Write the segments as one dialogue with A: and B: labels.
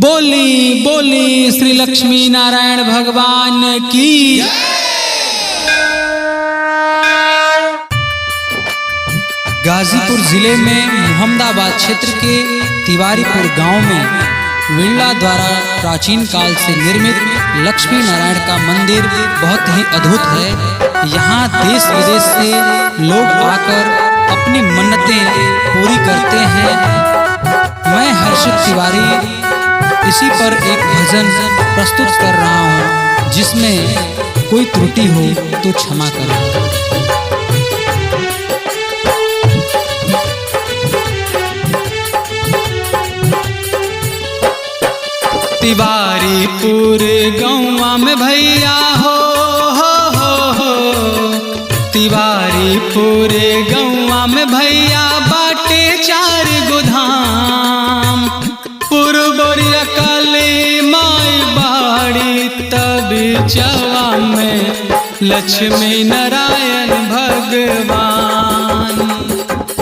A: बोली बोली श्री लक्ष्मी नारायण भगवान की। गाजीपुर जिले में मोहम्मदाबाद क्षेत्र के तिवारीपुर गांव में विरला द्वारा प्राचीन काल से निर्मित लक्ष्मी नारायण का मंदिर बहुत ही अद्भुत है। यहाँ देश विदेश से लोग आकर अपनी मन्नतें पूरी करते हैं। मैं हर्षित तिवारी इसी पर एक भजन प्रस्तुत कर रहा हूँ, जिसमें कोई त्रुटि हो तो क्षमा करें। तिवारीपुर गौवा में भैया हो तिवारीपुर गौवा में भैया बाटे 4 गोधाम। पुरबोरिया काली माई बाड़ी तब चवा में लक्ष्मी नारायण भगवान।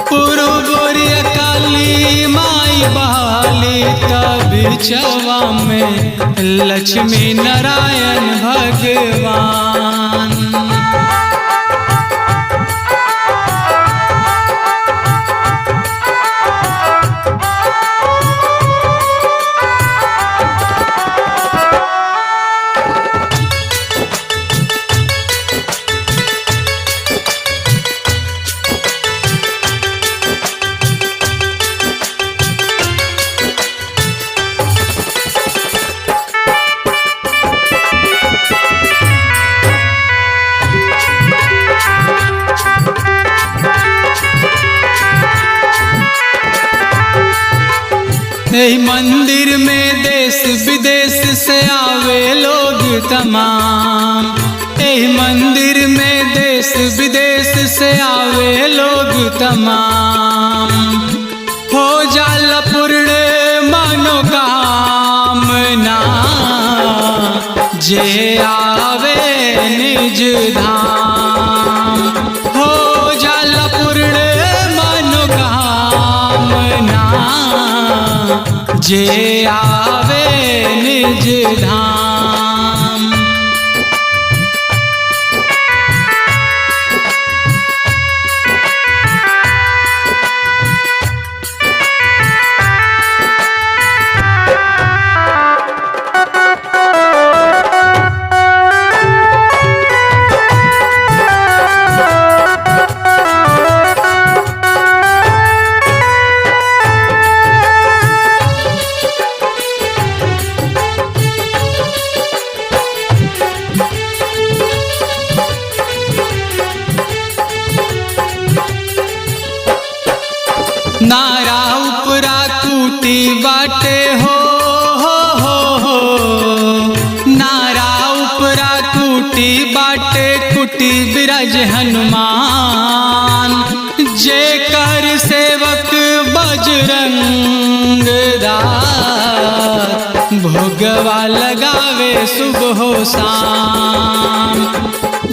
A: पुरबोरिया काली माई बाली तब चवा में लक्ष्मी नारायण भगवान। यही मंदिर में देश विदेश से आवे लोग तमाम। यही मंदिर में देश विदेश से आवे लोग तमाम। हो जाला पूर्ण मनोकामना जे आवे निज धाम। हो जाला पूर्ण मनोकामना जे आवे निज धाम। नारा उपरा कूटी बाटे हो नारा उपरा कूटी बाटे कुटी बिराज हनुमान। जे कर सेवक बजरंग दास भोगवा लगावे सुबह शाम।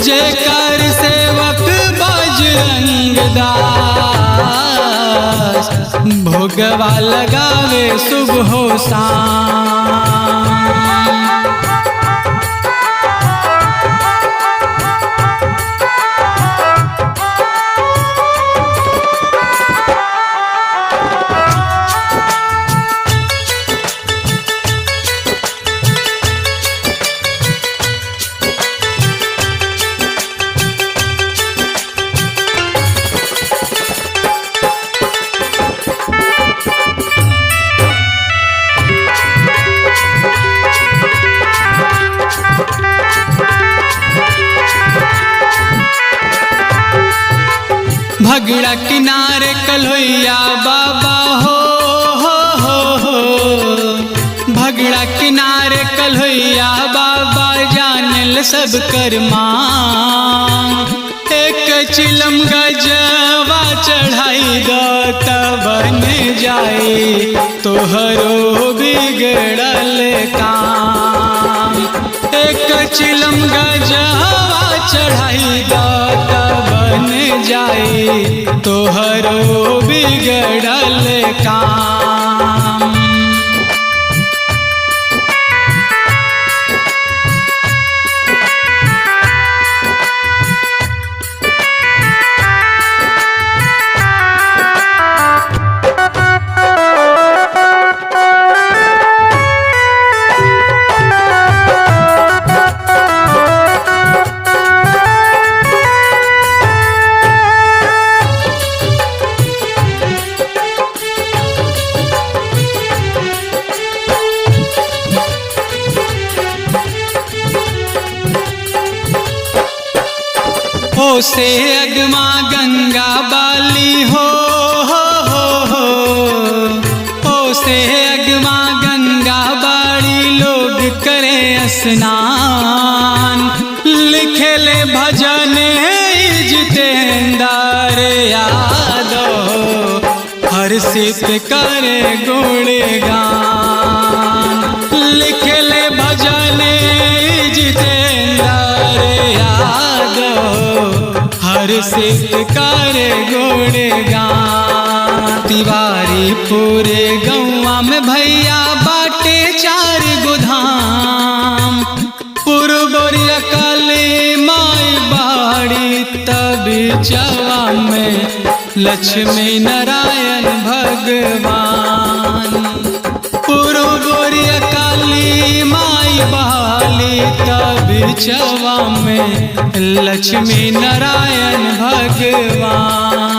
A: जे कर सेवक बजरंग दास भोगवा लगावे सुबह शाम। भगड़ा किनारे कल्होइया बाबा हो भगड़ा किनारे कल्होइया बाबा जानल सब कर मांग। एक चिलम गजवा चढ़ाई दत बन जाए तोहरो बिगड़ल काम। एक चिलम गजवा चढ़ाई दत बन जाए तोहरो बिगड़ल काम। से अगमा गंगा बाली हो से अगमा गंगा बाड़ी लोग करे स्नान लिखे ले भजन जितेंद्र यादव हर्षित करे गुणगान लिखे ले भजन जितेंद्र यादव हर्षित करे गुणगान तिवारी पूरे गौवा में भैया बाटे 4 गोधाम पुरबोरिया काली माई बाड़ी तब चवा में लक्ष्मी नारायण भगवान पुरबोरिया काली माई बाली तब चवा में लक्ष्मी नारायण भगवान।